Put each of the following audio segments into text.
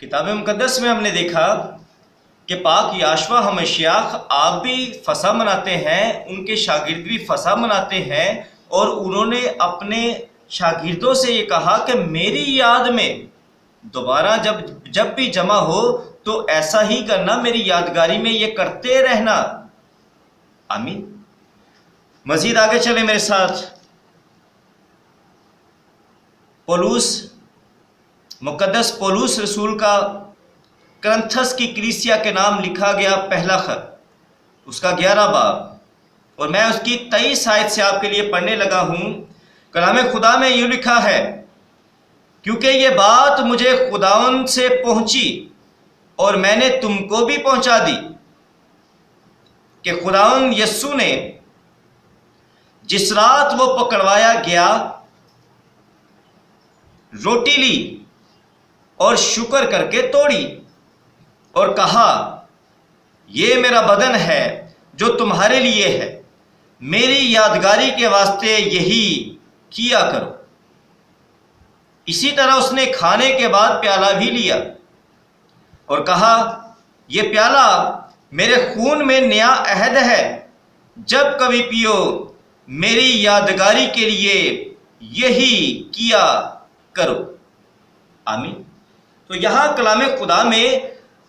کتاب مقدس میں ہم نے دیکھا کہ پاک یاشوا ہمشیاخ آپ بھی فسح مناتے ہیں، ان کے شاگرد بھی فسح مناتے ہیں، اور انہوں نے اپنے شاگردوں سے یہ کہا کہ میری یاد میں دوبارہ جب بھی جمع ہو تو ایسا ہی کرنا، میری یادگاری میں یہ کرتے رہنا۔ آمین۔ مزید آگے چلیں میرے ساتھ۔ مقدس پولس رسول کا کرنتھس کی کلیسیا کے نام لکھا گیا پہلا خط، اس کا 11 باب، اور میں اس کی 23 آیت سے آپ کے لیے پڑھنے لگا ہوں۔ کلام خدا میں یوں لکھا ہے، کیونکہ یہ بات مجھے خداوند سے پہنچی اور میں نے تم کو بھی پہنچا دی کہ خداوند یسوع نے جس رات وہ پکڑوایا گیا روٹی لی اور شکر کر کے توڑی اور کہا، یہ میرا بدن ہے جو تمہارے لیے ہے، میری یادگاری کے واسطے یہی کیا کرو۔ اسی طرح اس نے کھانے کے بعد پیالہ بھی لیا اور کہا، یہ پیالہ میرے خون میں نیا عہد ہے، جب کبھی پیو میری یادگاری کے لیے یہی کیا کرو۔ آمین۔ تو یہاں کلام خدا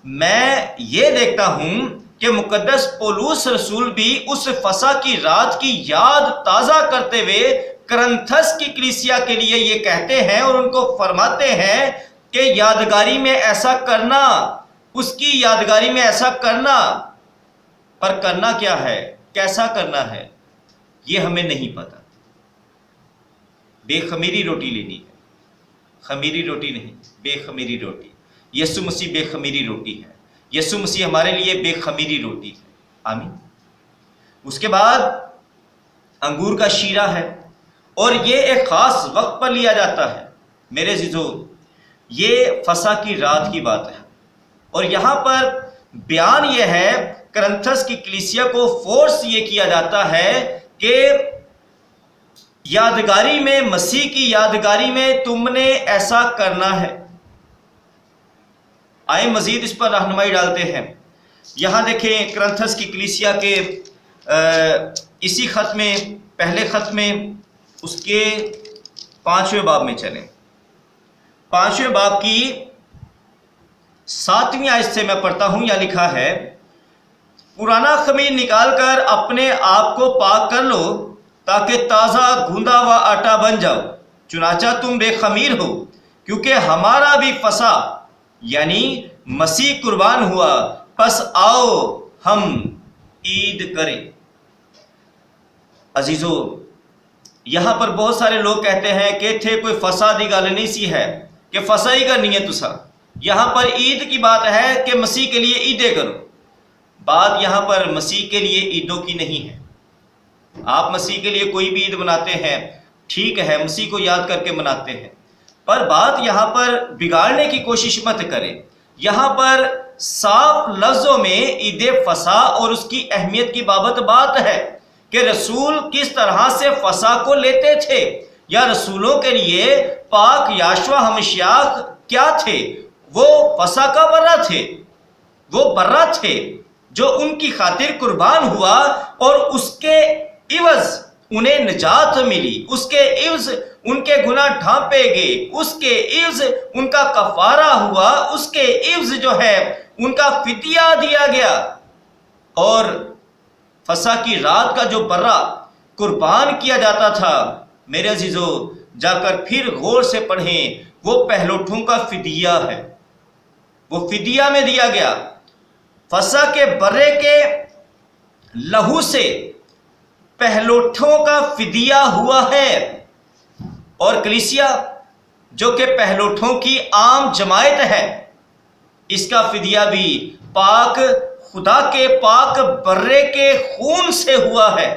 میں یہ دیکھتا ہوں کہ مقدس پولس رسول بھی اس فسح کی رات کی یاد تازہ کرتے ہوئے کرنتھس کی کلیسیا کے لیے یہ کہتے ہیں اور ان کو فرماتے ہیں کہ یادگاری میں ایسا کرنا، اس کی یادگاری میں ایسا کرنا۔ پر کرنا کیا ہے، کیسا کرنا ہے، یہ ہمیں نہیں پتا۔ بے خمیری روٹی لینی ہے، خمیری روٹی نہیں، بے خمیری روٹی۔ یسوع مسیح بے خمیری روٹی ہے، یسوع مسیح ہمارے لیے بے خمیری روٹی ہے۔ آمین۔ اس کے بعد انگور کا شیرہ ہے، اور یہ ایک خاص وقت پر لیا جاتا ہے۔ میرے عزیزو، یہ فسح کی رات کی بات ہے، اور یہاں پر بیان یہ ہے، کرنتھس کی کلیسیا کو فورس یہ کیا جاتا ہے کہ یادگاری میں، مسیح کی یادگاری میں تم نے ایسا کرنا ہے۔ آئیں مزید اس پر رہنمائی ڈالتے ہیں۔ یہاں دیکھیں کرنتھس کی کلیسیا کے اسی خط میں، پہلے خط میں، اس کے 5ویں باب میں چلیں۔ 5ویں باب کی 7ویں آیت سے میں پڑھتا ہوں، یا لکھا ہے، پرانا خمیر نکال کر اپنے آپ کو پاک کر لو تاکہ تازہ گوندا ہوا آٹا بن جاؤ، چنانچہ تم بے خمیر ہو، کیونکہ ہمارا بھی فسح یعنی مسیح قربان ہوا، پس آؤ ہم عید کریں۔ عزیزو، یہاں پر بہت سارے لوگ کہتے ہیں کہ تھے کوئی فسح دی گل نہیں سی ہے کہ فسح ہی کرنی ہے تسا۔ یہاں پر عید کی بات ہے کہ مسیح کے لیے عیدیں کرو۔ بات یہاں پر مسیح کے لیے عیدوں کی نہیں ہے۔ آپ مسیح کے لیے کوئی بھی عید مناتے ہیں، ٹھیک ہے، مسیح کو یاد کر کے مناتے ہیں، پر بات یہاں پر بگاڑنے کی کوشش مت کریں۔ یہاں پر صاف لفظوں میں عید فسح اور اس کی اہمیت کی بابت بات ہے کہ رسول کس طرح سے فسح کو لیتے تھے، یا رسولوں کے لیے پاک یاشوا ہمشیاخ کیا تھے؟ وہ فسح کا برہ تھے، وہ برہ تھے جو ان کی خاطر قربان ہوا، اور اس کے عوض انہیں نجات ملی، اس کے عوض ان کے گناہ ڈھانپے گئے، اس کے عوض ان کا کفارہ ہوا، اس کے عوض جو ہے ان کا فدیہ دیا گیا۔ اور فسح کی رات کا جو برہ قربان کیا جاتا تھا، میرے عزیزو، جا کر پھر غور سے پڑھیں، وہ پہلوٹوں کا فدیہ ہے، وہ فدیہ میں دیا گیا۔ فسح کے برے کے لہو سے پہلوٹوں کا فدیہ ہوا ہے، اور کلیسیا جو کہ پہلوٹوں کی عام جماعت ہے، اس کا فدیہ بھی پاک خدا کے پاک برے کے خون سے ہوا ہے۔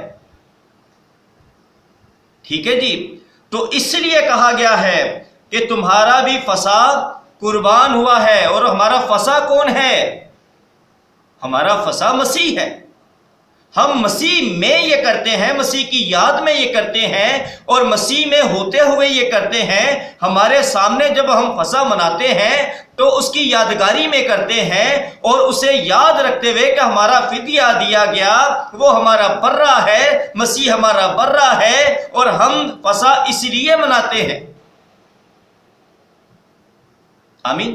ٹھیک ہے جی، تو اس لیے کہا گیا ہے کہ تمہارا بھی فسح قربان ہوا ہے، اور ہمارا فسح کون ہے؟ ہمارا فسح مسیح ہے، ہم مسیح میں یہ کرتے ہیں، مسیح کی یاد میں یہ کرتے ہیں، اور مسیح میں ہوتے ہوئے یہ کرتے ہیں۔ ہمارے سامنے جب ہم فصح مناتے ہیں تو اس کی یادگاری میں کرتے ہیں، اور اسے یاد رکھتے ہوئے کہ ہمارا فدیہ دیا گیا، وہ ہمارا برہ ہے، مسیح ہمارا برہ ہے، اور ہم فصح اس لیے مناتے ہیں۔ آمین۔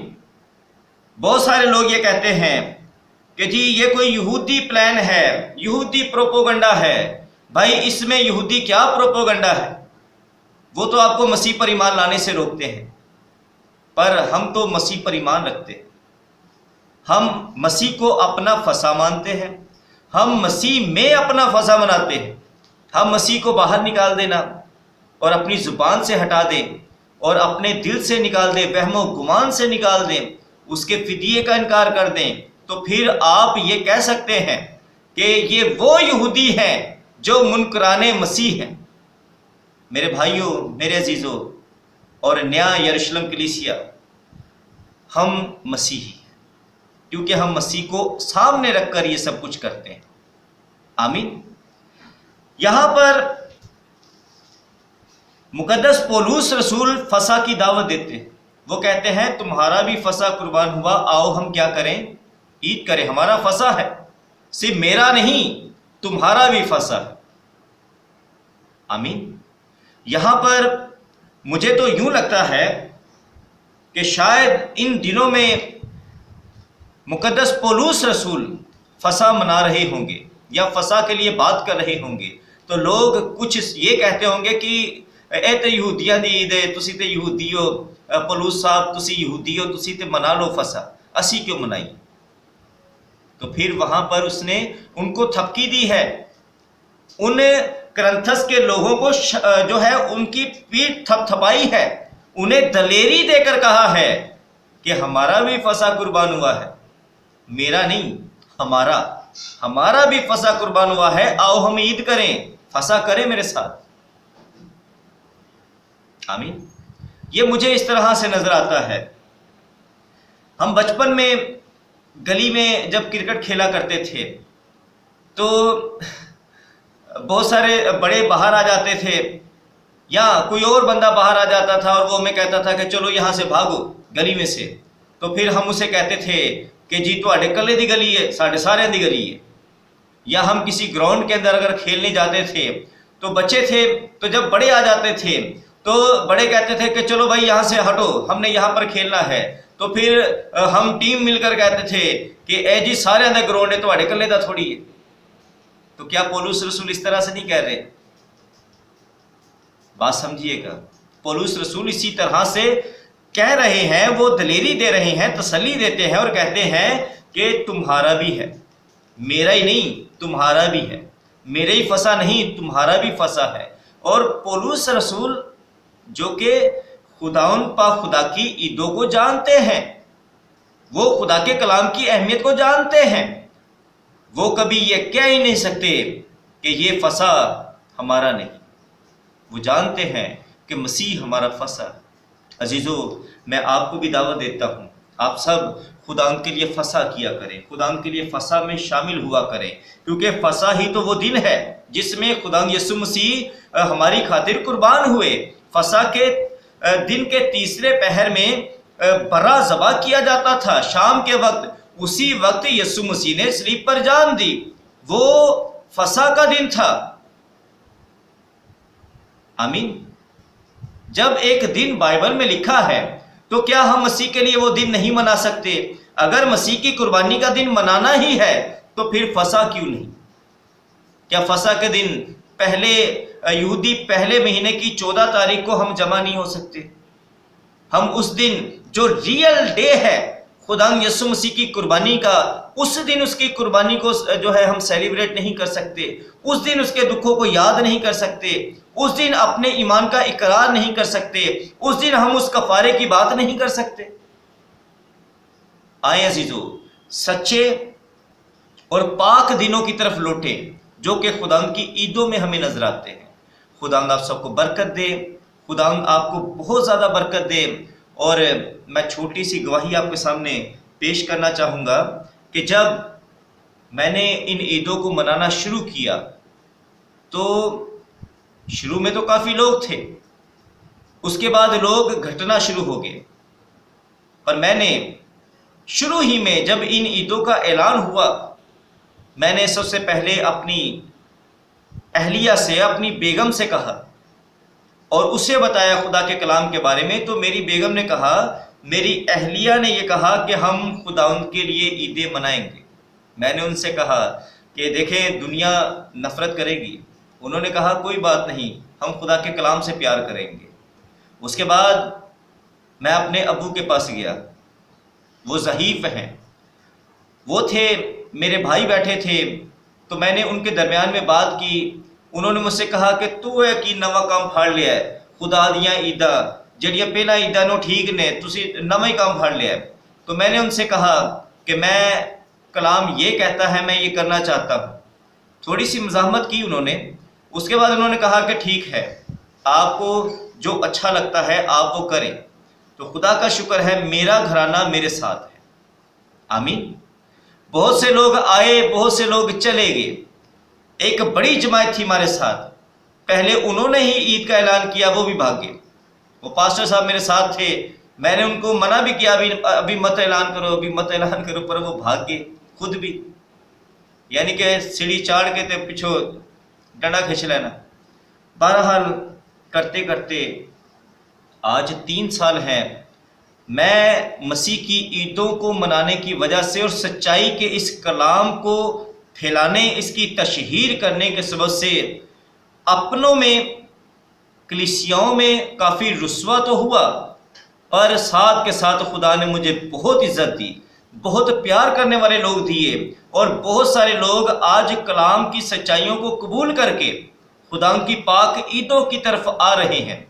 بہت سارے لوگ یہ کہتے ہیں کہ جی یہ کوئی یہودی پلان ہے، یہودی پروپوگنڈا ہے۔ بھائی اس میں یہودی کیا پروپوگنڈا ہے؟ وہ تو آپ کو مسیح پر ایمان لانے سے روکتے ہیں، پر ہم تو مسیح پر ایمان رکھتے ہیں۔ ہم مسیح کو اپنا فصح مانتے ہیں، ہم مسیح میں اپنا فصح مناتے ہیں۔ ہم مسیح کو باہر نکال دینا اور اپنی زبان سے ہٹا دیں اور اپنے دل سے نکال دیں، وہم و گمان سے نکال دیں، اس کے فدیے کا انکار کر دیں، تو پھر آپ یہ کہہ سکتے ہیں کہ یہ وہ یہودی ہیں جو منکران مسیح ہیں۔ میرے بھائیوں، میرے عزیزوں اور نیا یروشلم کلیسیا، ہم مسیحی ہیں کیونکہ ہم مسیح کو سامنے رکھ کر یہ سب کچھ کرتے ہیں۔ آمین۔ یہاں پر مقدس پولس رسول فصح کی دعوت دیتے ہیں۔ وہ کہتے ہیں تمہارا بھی فصح قربان ہوا، آؤ ہم کیا کریں؟ عید کریں۔ ہمارا فصح ہے، صرف میرا نہیں، تمہارا بھی فصح ہے۔ آمین۔ یہاں پر مجھے تو یوں لگتا ہے کہ شاید ان دنوں میں مقدس پولس رسول فصح منا رہے ہوں گے یا فصح کے لیے بات کر رہے ہوں گے، تو لوگ کچھ یہ کہتے ہوں گے کہ اے تے یہودیاں دی عید ہے، تسی تے یہودی ہو، پولس صاحب تسی یہودی ہو، تسی تے منا لو فصح، اسی کیوں منائیے؟ تو پھر وہاں پر اس نے ان کو تھپکی دی ہے، ان کرنتھس کے لوگوں کو جو ہے ان کی پیٹھ تھپ تھپائی ہے، انہیں دلیری دے کر کہا ہے کہ ہمارا بھی فصح قربان ہوا ہے، میرا نہیں، ہمارا بھی فصح قربان ہوا ہے، آؤ ہم عید کریں، فصح کریں میرے ساتھ۔ آمین۔ یہ مجھے اس طرح سے نظر آتا ہے، ہم بچپن میں گلی میں جب کرکٹ کھیلا کرتے تھے تو بہت سارے بڑے باہر آ جاتے تھے یا کوئی اور بندہ باہر آ جاتا تھا اور وہ ہمیں کہتا تھا کہ چلو یہاں سے بھاگو گلی میں سے، تو پھر ہم اسے کہتے تھے کہ جی تواڈے کلے دی گلی ہے، ساڈے سارے دی گلی ہے۔ یا ہم کسی گراؤنڈ کے اندر اگر کھیلنے جاتے تھے تو بچے تھے، تو جب بڑے آ جاتے تھے تو بڑے کہتے تھے کہ چلو بھائی یہاں سے ہٹو، ہم نے یہاں پر کھیلنا ہے، تو پھر ہم ٹیم مل کر کہتے تھے کہ اے جی سارے اندر گراؤنڈ ہے، تواڈے کلے دا تھوڑی ہے۔ تو کیا پولس رسول اس طرح سے نہیں کہہ رہے؟ بات سمجھیے گا، پولس رسول اسی طرح سے کہہ رہے ہیں، وہ دلیری دے رہے ہیں، تسلی دیتے ہیں اور کہتے ہیں کہ تمہارا بھی ہے، میرا ہی نہیں تمہارا بھی ہے، میرے ہی فصح نہیں تمہارا بھی فصح ہے۔ اور پولس رسول جو کہ خداوند پاک خدا کی عیدوں کو جانتے ہیں، وہ خدا کے کلام کی اہمیت کو جانتے ہیں، وہ کبھی یہ کہہ ہی نہیں سکتے کہ یہ فصح ہمارا نہیں، وہ جانتے ہیں کہ مسیح ہمارا فصح ہے۔ عزیزو، میں آپ کو بھی دعوت دیتا ہوں، آپ سب خداوند کے لیے فصح کیا کریں، خداوند کے لیے فصح میں شامل ہوا کریں، کیونکہ فصح ہی تو وہ دن ہے جس میں خداوند یسوع مسیح ہماری خاطر قربان ہوئے۔ فصح کے دن کے تیسرے پہر میں برا ذبح کیا جاتا تھا، شام کے وقت، اسی وقت یسوع مسیح نے صلیب پر جان دی، وہ فصح کا دن تھا۔ آمین۔ جب ایک دن بائبل میں لکھا ہے تو کیا ہم مسیح کے لیے وہ دن نہیں منا سکتے؟ اگر مسیح کی قربانی کا دن منانا ہی ہے تو پھر فصح کیوں نہیں؟ کیا فصح کے دن پہلے یہودی پہلے مہینے کی 14 تاریخ کو ہم جمع نہیں ہو سکتے؟ ہم اس دن جو ریئل ڈے ہے خداوند یسوع مسیح کی قربانی کا، اس دن اس کی قربانی کو جو ہے ہم سیلیبریٹ نہیں کر سکتے، اس دن اس کے دکھوں کو یاد نہیں کر سکتے، اس دن اپنے ایمان کا اقرار نہیں کر سکتے، اس دن ہم اس کفارے کی بات نہیں کر سکتے۔ آئیں عزیزو، سچے اور پاک دنوں کی طرف لوٹیں جو کہ خداوند کی عیدوں میں ہمیں نظر آتے ہیں۔ خداوند آپ سب کو برکت دے، خداوند آپ کو بہت زیادہ برکت دے۔ اور میں چھوٹی سی گواہی آپ کے سامنے پیش کرنا چاہوں گا کہ جب میں نے ان عیدوں کو منانا شروع کیا تو شروع میں تو کافی لوگ تھے، اس کے بعد لوگ گھٹنا شروع ہو گئے، پر میں نے شروع ہی میں جب ان عیدوں کا اعلان ہوا، میں نے سب سے پہلے اپنی اہلیہ سے، اپنی بیگم سے کہا اور اسے بتایا خدا کے کلام کے بارے میں۔ تو میری بیگم نے کہا، میری اہلیہ نے یہ کہا کہ ہم خداوند کے لیے عیدیں منائیں گے۔ میں نے ان سے کہا کہ دیکھیں دنیا نفرت کرے گی، انہوں نے کہا کوئی بات نہیں، ہم خدا کے کلام سے پیار کریں گے۔ اس کے بعد میں اپنے ابو کے پاس گیا، وہ ضعیف ہیں، وہ تھے، میرے بھائی بیٹھے تھے، تو میں نے ان کے درمیان میں بات کی۔ انہوں نے مجھ سے کہا کہ تو ہے کہ نواں کام پھاڑ لیا ہے، خدا دیاں عیداں جڑیاں پہلا عیداں نو ٹھیک نے، تسی نواں ہی کام پھاڑ لیا ہے۔ تو میں نے ان سے کہا کہ میں کلام یہ کہتا ہے، میں یہ کرنا چاہتا ہوں۔ تھوڑی سی مزاحمت کی انہوں نے، اس کے بعد انہوں نے کہا کہ ٹھیک ہے، آپ کو جو اچھا لگتا ہے آپ وہ کریں۔ تو خدا کا شکر ہے میرا گھرانہ میرے ساتھ ہے، آمین۔ بہت سے لوگ آئے، بہت سے لوگ چلے گئے، ایک بڑی جماعت تھی ہمارے ساتھ، پہلے انہوں نے ہی عید کا اعلان کیا، وہ بھی بھاگ گئے۔ وہ پاسٹر صاحب میرے ساتھ تھے، میں نے ان کو منع بھی کیا، ابھی مت اعلان کرو، ابھی مت اعلان کرو، پر وہ بھاگ گئے خود بھی، یعنی کہ سیڑھی چاڑ کے تے پچھو ڈنڈا کھینچ لینا۔ بہرحال کرتے کرتے آج 3 سال ہیں، میں مسیح کی عیدوں کو منانے کی وجہ سے اور سچائی کے اس کلام کو پھیلانے، اس کی تشہیر کرنے کے سبب سے اپنوں میں، کلیسیاؤں میں کافی رسوا تو ہوا، پر ساتھ کے ساتھ خدا نے مجھے بہت عزت دی، بہت پیار کرنے والے لوگ دیے، اور بہت سارے لوگ آج کلام کی سچائیوں کو قبول کر کے خدا کی پاک عیدوں کی طرف آ رہے ہیں۔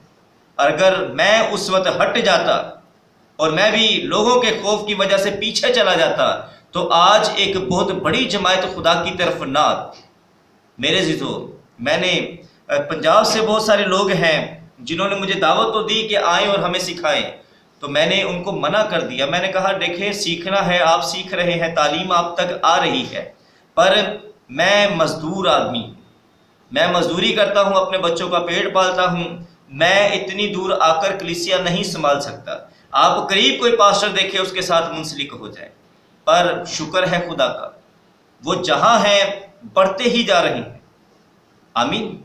اگر میں اس وقت ہٹ جاتا اور میں بھی لوگوں کے خوف کی وجہ سے پیچھے چلا جاتا تو آج ایک بہت بڑی جماعت خدا کی طرف نہ آتی۔ میرے عزیزو، میں نے پنجاب سے بہت سارے لوگ ہیں جنہوں نے مجھے دعوت تو دی کہ آئیں اور ہمیں سکھائیں، تو میں نے ان کو منع کر دیا۔ میں نے کہا دیکھیں سیکھنا ہے، آپ سیکھ رہے ہیں، تعلیم آپ تک آ رہی ہے، پر میں مزدور آدمی ہوں، میں مزدوری کرتا ہوں، اپنے بچوں کا پیٹ پالتا ہوں، میں اتنی دور آ کر کلیسیا نہیں سنبھال سکتا۔ آپ قریب کوئی پاسٹر دیکھے اس کے ساتھ منسلک ہو جائے، پر شکر ہے خدا کا، وہ جہاں ہیں بڑھتے ہی جا رہے ہیں، آمین۔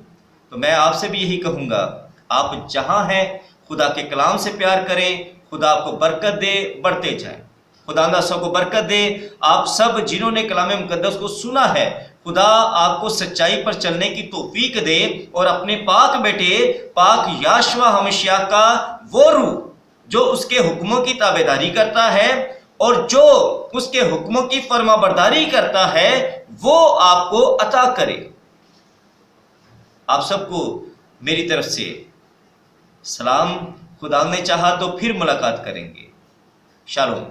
تو میں آپ سے بھی یہی کہوں گا، آپ جہاں ہیں خدا کے کلام سے پیار کریں، خدا آپ کو برکت دے، بڑھتے جائیں، خدا اللہ سب کو برکت دے۔ آپ سب جنہوں نے کلام مقدس کو سنا ہے، خدا آپ کو سچائی پر چلنے کی توفیق دے، اور اپنے پاک بیٹے پاک یاشوا ہمشیاہ کا وہ روح جو اس کے حکموں کی تابعداری کرتا ہے اور جو اس کے حکموں کی فرما برداری کرتا ہے، وہ آپ کو عطا کرے۔ آپ سب کو میری طرف سے سلام، خدا نے چاہا تو پھر ملاقات کریں گے، شالوم۔